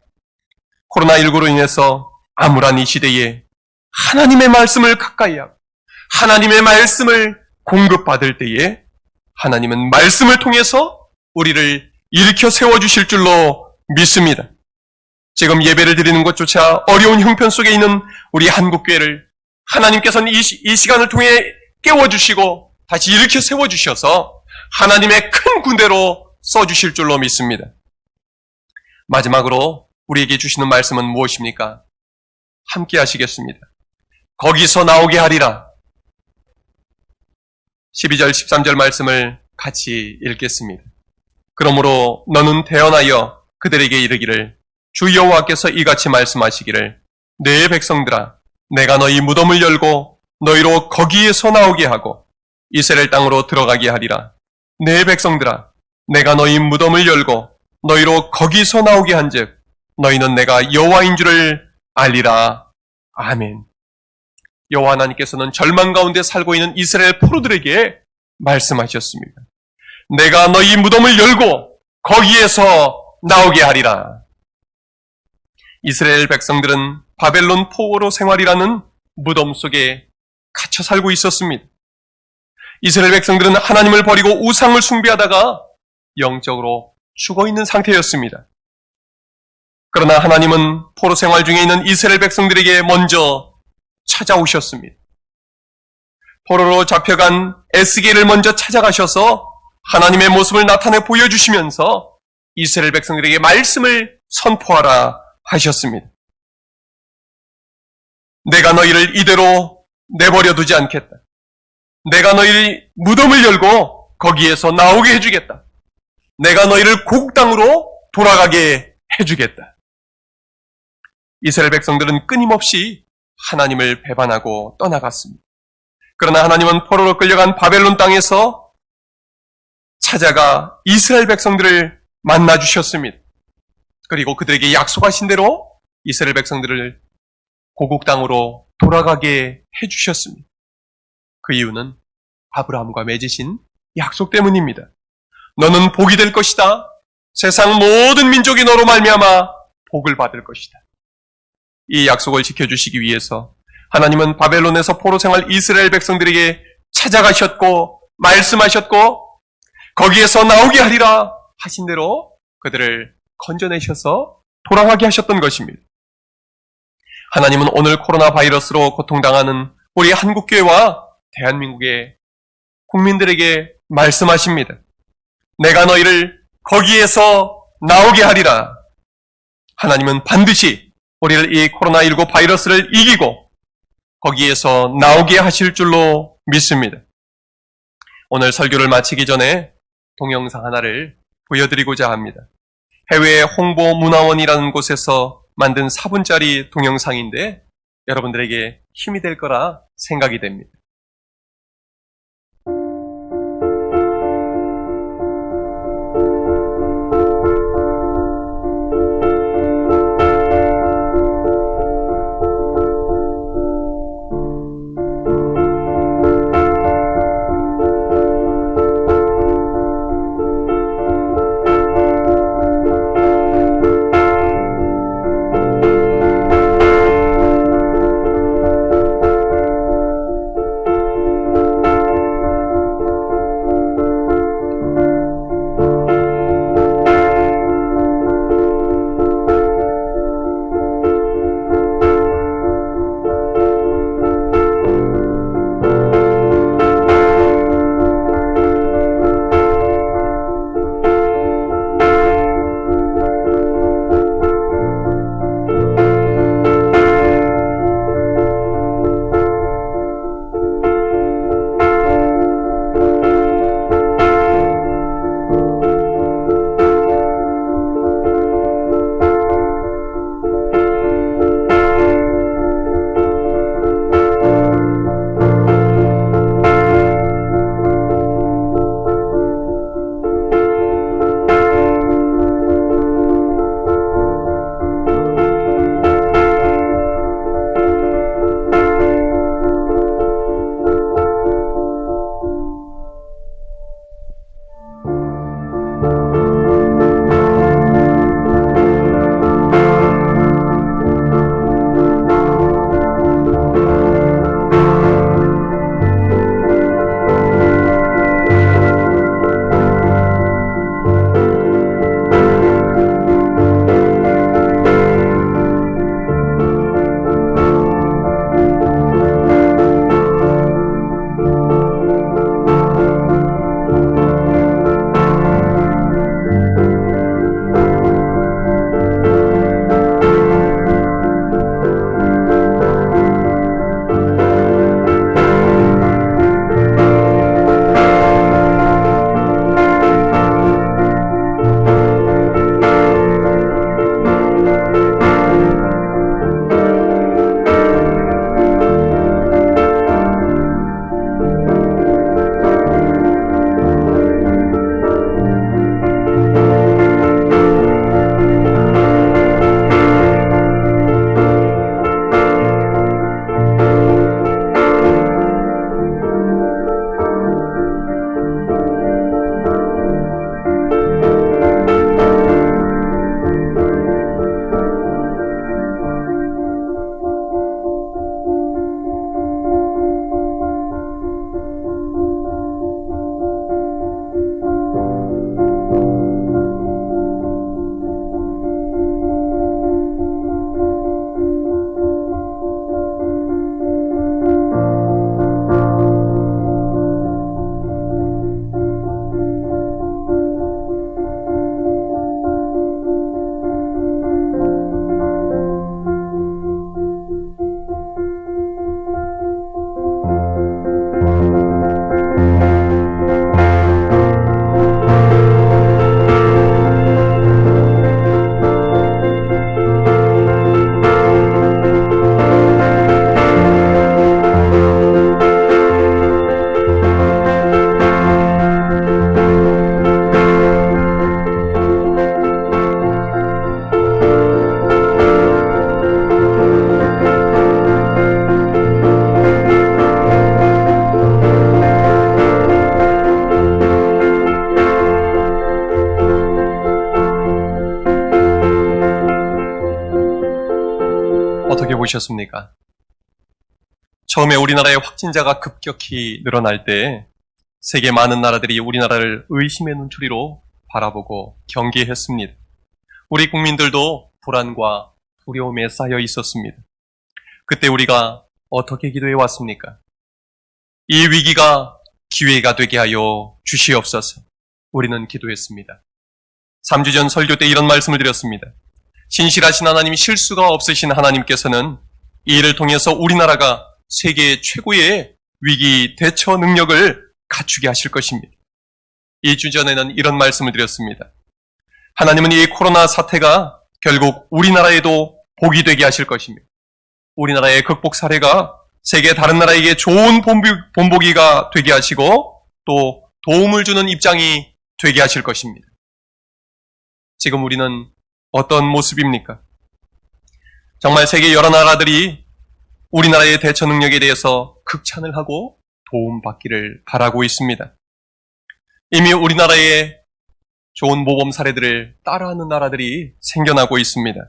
A: 코로나19로 인해서 암울한 이 시대에 하나님의 말씀을 가까이 하고 하나님의 말씀을 공급받을 때에 하나님은 말씀을 통해서 우리를 일으켜 세워주실 줄로 믿습니다. 지금 예배를 드리는 것조차 어려운 형편 속에 있는 우리 한국교회를 하나님께서는 이 시간을 통해 깨워주시고 다시 일으켜 세워주셔서 하나님의 큰 군대로 써주실 줄로 믿습니다. 마지막으로 우리에게 주시는 말씀은 무엇입니까? 함께 하시겠습니다. 거기서 나오게 하리라. 12절 13절 말씀을 같이 읽겠습니다. 그러므로 너는 대언하여 그들에게 이르기를 주 여호와께서 이같이 말씀하시기를 내 백성들아 내가 너희 무덤을 열고 너희로 거기에서 나오게 하고 이스라엘 땅으로 들어가게 하리라. 내 백성들아 내가 너희 무덤을 열고 너희로 거기서 나오게 한즉 너희는 내가 여호와인 줄을 알리라. 아멘. 여호와 하나님께서는 절망 가운데 살고 있는 이스라엘 포로들에게 말씀하셨습니다. 내가 너희 무덤을 열고 거기에서 나오게 하리라. 이스라엘 백성들은 바벨론 포로 생활이라는 무덤 속에 갇혀 살고 있었습니다. 이스라엘 백성들은 하나님을 버리고 우상을 숭배하다가 영적으로 죽어있는 상태였습니다. 그러나 하나님은 포로 생활 중에 있는 이스라엘 백성들에게 먼저 찾아오셨습니다. 포로로 잡혀간 에스겔을 먼저 찾아가셔서 하나님의 모습을 나타내 보여주시면서 이스라엘 백성들에게 말씀을 선포하라 하셨습니다. 내가 너희를 이대로 내버려 두지 않겠다. 내가 너희를 무덤을 열고 거기에서 나오게 해주겠다. 내가 너희를 고국 땅으로 돌아가게 해주겠다. 이스라엘 백성들은 끊임없이 하나님을 배반하고 떠나갔습니다. 그러나 하나님은 포로로 끌려간 바벨론 땅에서 찾아가 이스라엘 백성들을 만나주셨습니다. 그리고 그들에게 약속하신 대로 이스라엘 백성들을 고국 땅으로 돌아가게 해주셨습니다. 그 이유는 아브라함과 맺으신 약속 때문입니다. 너는 복이 될 것이다. 세상 모든 민족이 너로 말미암아 복을 받을 것이다. 이 약속을 지켜주시기 위해서 하나님은 바벨론에서 포로 생활 이스라엘 백성들에게 찾아가셨고 말씀하셨고 거기에서 나오게 하리라 하신 대로 그들을 건져내셔서 돌아가게 하셨던 것입니다. 하나님은 오늘 코로나 바이러스로 고통당하는 우리 한국교회와 대한민국의 국민들에게 말씀하십니다. 내가 너희를 거기에서 나오게 하리라. 하나님은 반드시 우리를 이 코로나19 바이러스를 이기고 거기에서 나오게 하실 줄로 믿습니다. 오늘 설교를 마치기 전에 동영상 하나를 보여드리고자 합니다. 해외 홍보문화원이라는 곳에서 만든 4분짜리 동영상인데 여러분들에게 힘이 될 거라 생각이 됩니다. 보셨습니까? 처음에 우리나라의 확진자가 급격히 늘어날 때 세계 많은 나라들이 우리나라를 의심의 눈초리로 바라보고 경계했습니다. 우리 국민들도 불안과 두려움에 쌓여 있었습니다. 그때 우리가 어떻게 기도해 왔습니까? 이 위기가 기회가 되게 하여 주시옵소서. 우리는 기도했습니다. 3주 전 설교 때 이런 말씀을 드렸습니다. 신실하신 하나님, 실수가 없으신 하나님께서는 이 일을 통해서 우리나라가 세계 최고의 위기 대처 능력을 갖추게 하실 것입니다. 2주 전에는 이런 말씀을 드렸습니다. 하나님은 이 코로나 사태가 결국 우리나라에도 복이 되게 하실 것입니다. 우리나라의 극복 사례가 세계 다른 나라에게 좋은 본보기가 되게 하시고 또 도움을 주는 입장이 되게 하실 것입니다. 지금 우리는 어떤 모습입니까? 정말 세계 여러 나라들이 우리나라의 대처 능력에 대해서 극찬을 하고 도움받기를 바라고 있습니다. 이미 우리나라의 좋은 모범 사례들을 따라하는 나라들이 생겨나고 있습니다.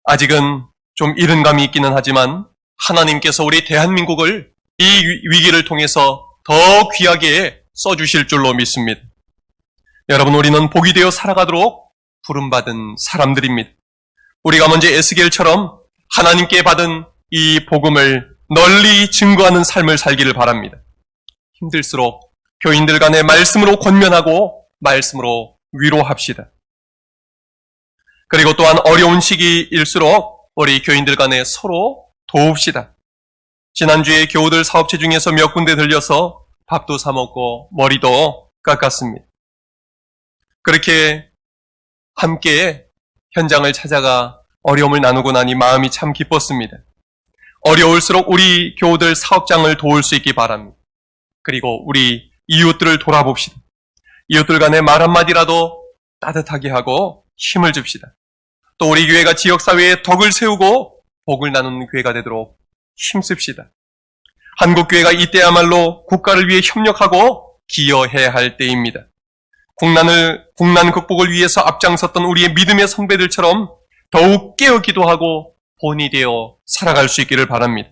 A: 아직은 좀 이른 감이 있기는 하지만 하나님께서 우리 대한민국을 이 위기를 통해서 더 귀하게 써주실 줄로 믿습니다. 여러분, 우리는 복이 되어 살아가도록 부름받은 사람들입니다. 우리가 먼저 에스겔처럼 하나님께 받은 이 복음을 널리 증거하는 삶을 살기를 바랍니다. 힘들수록 교인들 간에 말씀으로 권면하고 말씀으로 위로합시다. 그리고 또한 어려운 시기일수록 우리 교인들 간에 서로 도웁시다. 지난주에 교우들 사업체 중에서 몇 군데 들려서 밥도 사 먹고 머리도 깎았습니다. 그렇게 함께 현장을 찾아가 어려움을 나누고 나니 마음이 참 기뻤습니다. 어려울수록 우리 교우들 사업장을 도울 수 있기 바랍니다. 그리고 우리 이웃들을 돌아봅시다. 이웃들 간에 말 한마디라도 따뜻하게 하고 힘을 줍시다. 또 우리 교회가 지역사회에 덕을 세우고 복을 나누는 교회가 되도록 힘씁시다. 한국교회가 이때야말로 국가를 위해 협력하고 기여해야 할 때입니다. 국난 극복을 위해서 앞장섰던 우리의 믿음의 선배들처럼 더욱 깨어 기도하고 본이 되어 살아갈 수 있기를 바랍니다.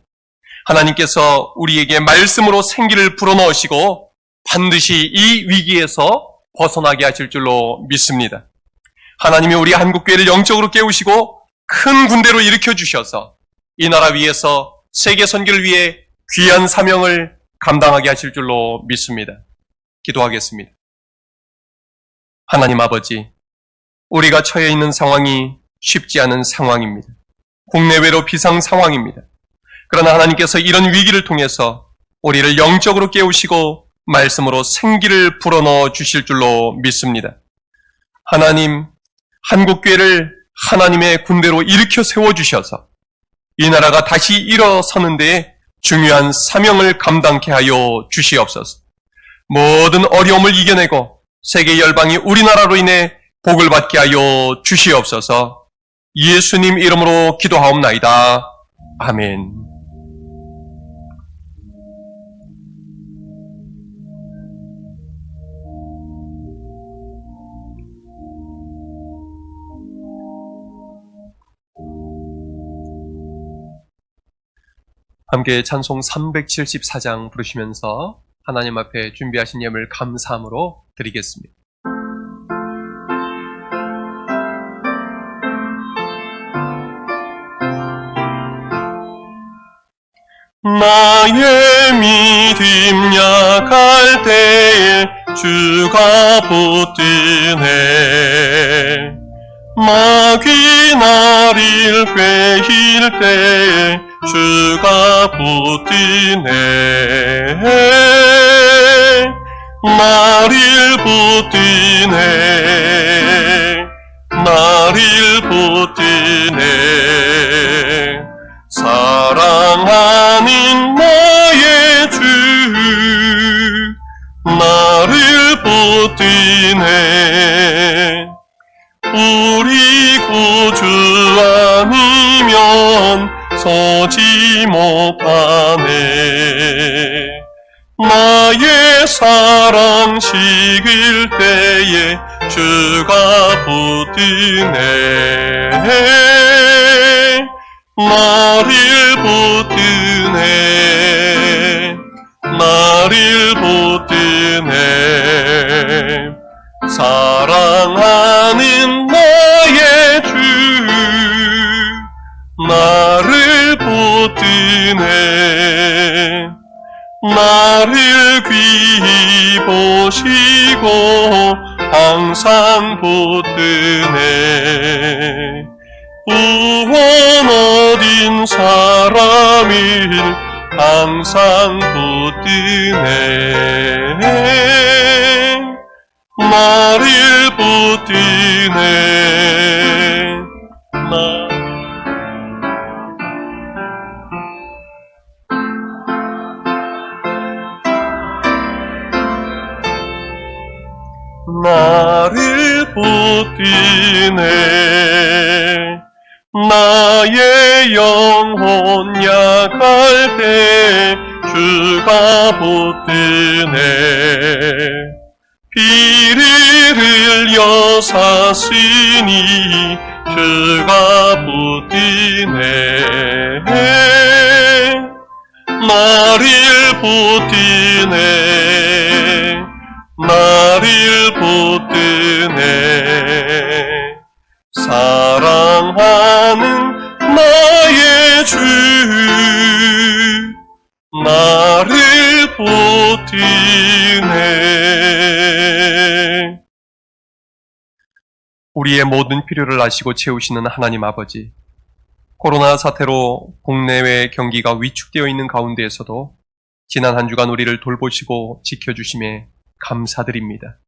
A: 하나님께서 우리에게 말씀으로 생기를 불어넣으시고 반드시 이 위기에서 벗어나게 하실 줄로 믿습니다. 하나님이 우리 한국교회를 영적으로 깨우시고 큰 군대로 일으켜 주셔서 이 나라 위에서 세계 선교를 위해 귀한 사명을 감당하게 하실 줄로 믿습니다. 기도하겠습니다. 하나님 아버지, 우리가 처해 있는 상황이 쉽지 않은 상황입니다. 국내외로 비상 상황입니다. 그러나 하나님께서 이런 위기를 통해서 우리를 영적으로 깨우시고 말씀으로 생기를 불어넣어 주실 줄로 믿습니다. 하나님, 한국교회를 하나님의 군대로 일으켜 세워주셔서 이 나라가 다시 일어서는 데 중요한 사명을 감당케 하여 주시옵소서. 모든 어려움을 이겨내고 세계 열방이 우리나라로 인해 복을 받게 하여 주시옵소서. 예수님 이름으로 기도하옵나이다. 아멘. 함께 찬송 374장 부르시면서 하나님 앞에 준비하신 예물 감사함으로 드리겠습니다. 나의 믿음 약할 때에 주가 붙드네. 마귀 나를 꿰힐 때에 주가 붙드네. 나를 붙드네. 나를 붙드네. 사랑하는 나의 주 나를 붙드네. 우리 구주 아니면 서지 못하네. 나의 사랑 식을 때에 주가 붙드네. 나를 붙드네 나를 붙드네 사랑하는 나의 주 나를 붙드네 나를 귀히 보시고 항상 붙드네 구원 얻은 사람을 항상 붙드네 나를 붙드네 나를 붙드네 나의 영혼 약할 때 주가 붙드네 피를 흘려 샀으니 주가 붙드네 나를 붙드네 나를 붙드네 사랑하는 나의 주 나를 붙드네 우리의 모든 필요를 아시고 채우시는 하나님 아버지 코로나 사태로 국내외 경기가 위축되어 있는 가운데에서도 지난 한 주간 우리를 돌보시고 지켜주심에 감사드립니다.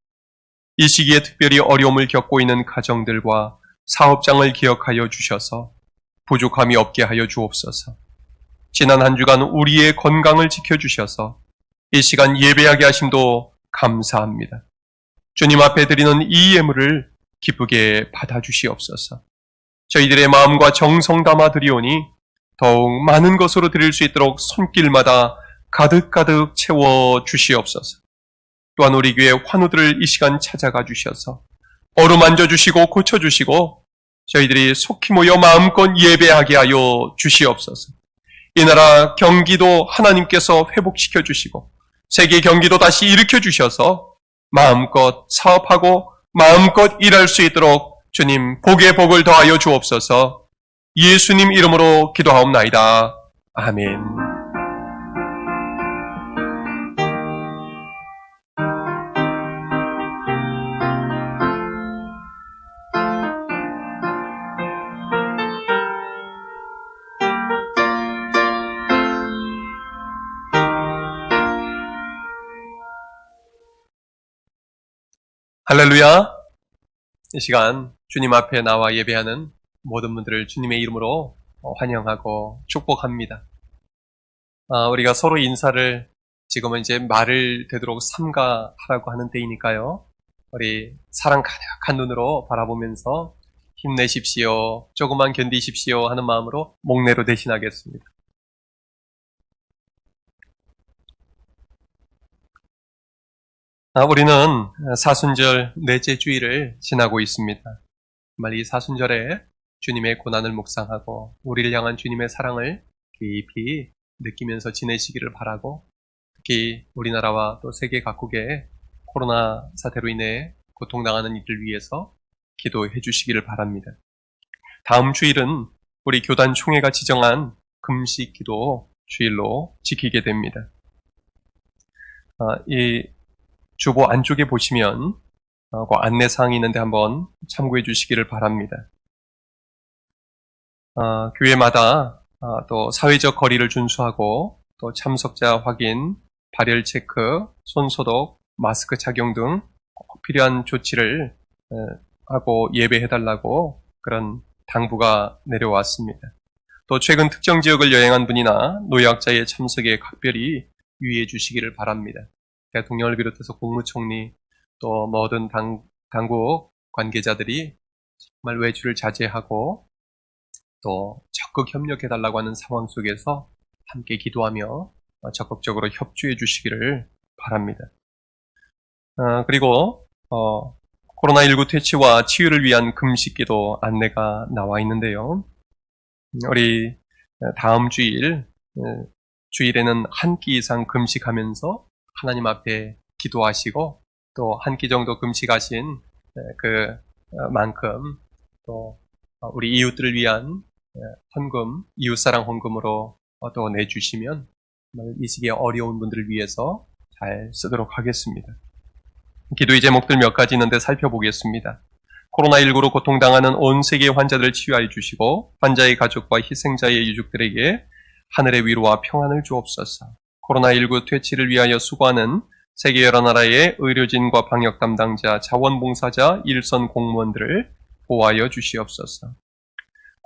A: 이 시기에 특별히 어려움을 겪고 있는 가정들과 사업장을 기억하여 주셔서 부족함이 없게 하여 주옵소서. 지난 한 주간 우리의 건강을 지켜주셔서 이 시간 예배하게 하심도 감사합니다. 주님 앞에 드리는 이 예물을 기쁘게 받아주시옵소서. 저희들의 마음과 정성 담아 드리오니 더욱 많은 것으로 드릴 수 있도록 손길마다 가득가득 채워 주시옵소서. 또한 우리 교회 환우들을 이 시간 찾아가 주셔서 어루만져 주시고 고쳐 주시고 저희들이 속히 모여 마음껏 예배하게 하여 주시옵소서. 이 나라 경기도 하나님께서 회복시켜 주시고 세계 경기도 다시 일으켜 주셔서 마음껏 사업하고 마음껏 일할 수 있도록 주님 복의 복을 더하여 주옵소서. 예수님 이름으로 기도하옵나이다. 아멘. 할렐루야! 이 시간 주님 앞에 나와 예배하는 모든 분들을 주님의 이름으로 환영하고 축복합니다. 우리가 서로 인사를 지금은 이제 말을 되도록 삼가하라고 하는 때이니까요. 우리 사랑 가득한 눈으로 바라보면서 힘내십시오, 조금만 견디십시오 하는 마음으로 목례로 대신하겠습니다. 우리는 사순절 넷째 주일을 지나고 있습니다. 정말 이 사순절에 주님의 고난을 묵상하고 우리를 향한 주님의 사랑을 깊이 느끼면서 지내시기를 바라고, 특히 우리나라와 또 세계 각국의 코로나 사태로 인해 고통당하는 이들을 위해서 기도해 주시기를 바랍니다. 다음 주일은 우리 교단 총회가 지정한 금식 기도 주일로 지키게 됩니다. 이 주보 안쪽에 보시면 그 안내사항이 있는데 한번 참고해 주시기를 바랍니다. 교회마다 또 사회적 거리를 준수하고 또 참석자 확인, 발열 체크, 손소독, 마스크 착용 등 꼭 필요한 조치를 하고 예배해달라고 그런 당부가 내려왔습니다. 또 최근 특정 지역을 여행한 분이나 노약자의 참석에 각별히 유의해 주시기를 바랍니다. 대통령을 비롯해서 국무총리 또 모든 당국 관계자들이 정말 외출을 자제하고 또 적극 협력해달라고 하는 상황 속에서 함께 기도하며 적극적으로 협조해 주시기를 바랍니다. 그리고 코로나19 퇴치와 치유를 위한 금식기도 안내가 나와 있는데요. 우리 다음 주일에는 한 끼 이상 금식하면서 하나님 앞에 기도하시고 또 한 끼 정도 금식하신 그만큼 또 우리 이웃들을 위한 헌금, 이웃사랑 헌금으로 또 내주시면 이 시기에 어려운 분들을 위해서 잘 쓰도록 하겠습니다. 기도의 제목들 몇 가지 있는데 살펴보겠습니다. 코로나19로 고통당하는 온 세계의 환자들을 치유하여 주시고 환자의 가족과 희생자의 유족들에게 하늘의 위로와 평안을 주옵소서. 코로나19 퇴치를 위하여 수고하는 세계 여러 나라의 의료진과 방역 담당자, 자원봉사자, 일선 공무원들을 보호하여 주시옵소서.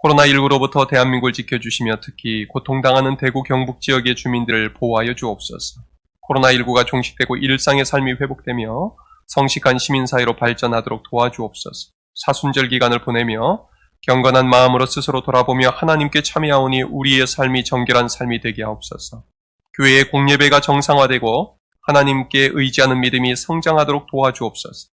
A: 코로나19로부터 대한민국을 지켜주시며 특히 고통당하는 대구 경북 지역의 주민들을 보호하여 주옵소서. 코로나19가 종식되고 일상의 삶이 회복되며 성실한 시민사회로 발전하도록 도와주옵소서. 사순절 기간을 보내며 경건한 마음으로 스스로 돌아보며 하나님께 참여하오니 우리의 삶이 정결한 삶이 되게 하옵소서. 교회의 공예배가 정상화되고 하나님께 의지하는 믿음이 성장하도록 도와주옵소서.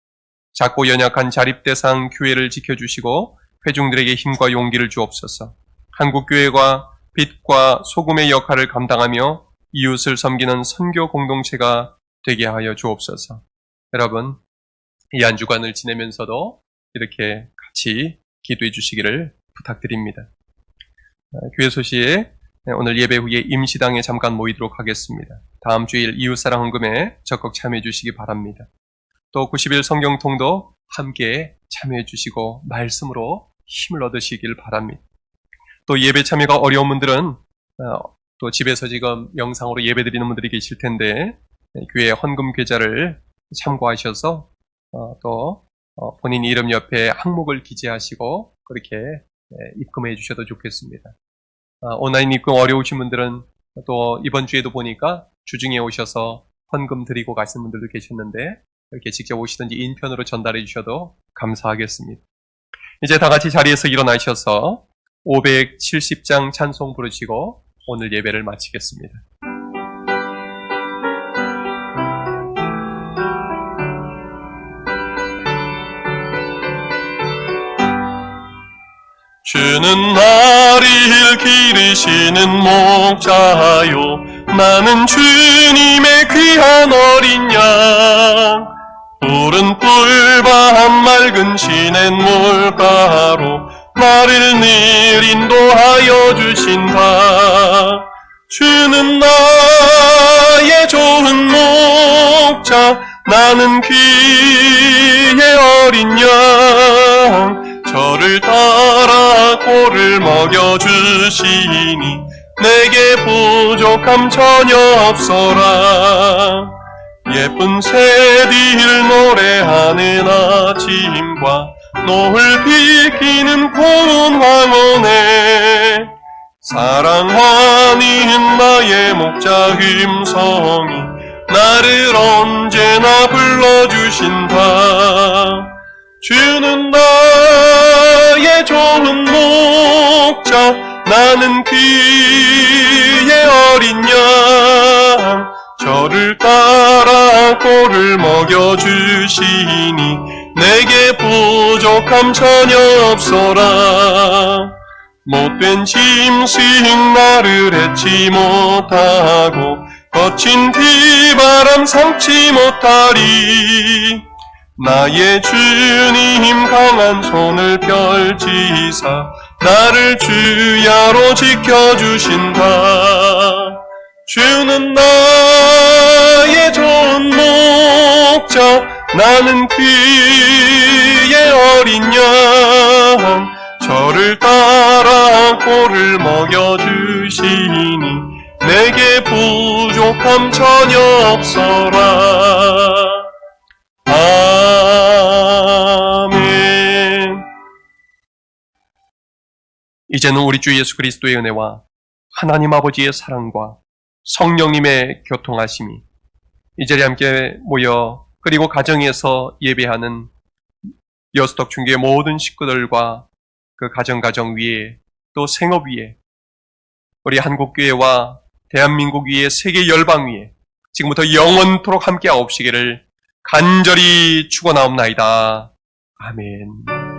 A: 작고 연약한 자립대상 교회를 지켜주시고 회중들에게 힘과 용기를 주옵소서. 한국교회가 빛과 소금의 역할을 감당하며 이웃을 섬기는 선교 공동체가 되게 하여 주옵소서. 여러분, 이 한 주간을 지내면서도 이렇게 같이 기도해 주시기를 부탁드립니다. 교회 소시에 오늘 예배 후에 임시당에 잠깐 모이도록 하겠습니다. 다음 주일 이웃사랑 헌금에 적극 참여해 주시기 바랍니다. 또 90일 성경통도 함께 참여해 주시고 말씀으로 힘을 얻으시길 바랍니다. 또 예배 참여가 어려운 분들은 또 집에서 지금 영상으로 예배 드리는 분들이 계실 텐데 교회 헌금 계좌를 참고하셔서 또 본인 이름 옆에 항목을 기재하시고 그렇게 입금해 주셔도 좋겠습니다. 온라인 입금 어려우신 분들은 또 이번 주에도 보니까 주중에 오셔서 헌금 드리고 가시는 분들도 계셨는데 이렇게 직접 오시든지 인편으로 전달해 주셔도 감사하겠습니다. 이제 다 같이 자리에서 일어나셔서 570장 찬송 부르시고 오늘 예배를 마치겠습니다. 주는 나를 기르시는 목자요 나는 주님의 귀한 어린 양 푸른 꿀밤 맑은 시냇 물가로 나를 늘 인도하여 주신다. 주는 나의 좋은 목자 나는 귀의 어린 양 저를 따라 꼴을 먹여주시니 내게 부족함 전혀 없어라. 예쁜 새들 노래하는 아침과 노을 비키는 고운 황혼에 사랑하는 나의 목자 음성이 나를 언제나 불러주신다. 주는 나의 좋은 목자 나는 귀의 어린 양 저를 따라 꼴을 먹여주시니 내게 부족함 전혀 없어라. 못된 짐승 나를 해치 못하고 거친 비바람 삼지 못하리. 나의 주님 강한 손을 펼치사 나를 주야로 지켜주신다. 주는 나의 좋은 목자 나는 귀의 어린 양 저를 따라 꼴을 먹여주시니 내게 부족함 전혀 없어라. 아멘. 이제는 우리 주 예수 그리스도의 은혜와 하나님 아버지의 사랑과 성령님의 교통하심이 이 자리에 함께 모여 그리고 가정에서 예배하는 여수덕 중교의 모든 식구들과 그 가정 위에 또 생업 위에 우리 한국교회와 대한민국 위에 세계 열방 위에 지금부터 영원토록 함께 하옵시기를 간절히 축원하옵나이다. 아멘.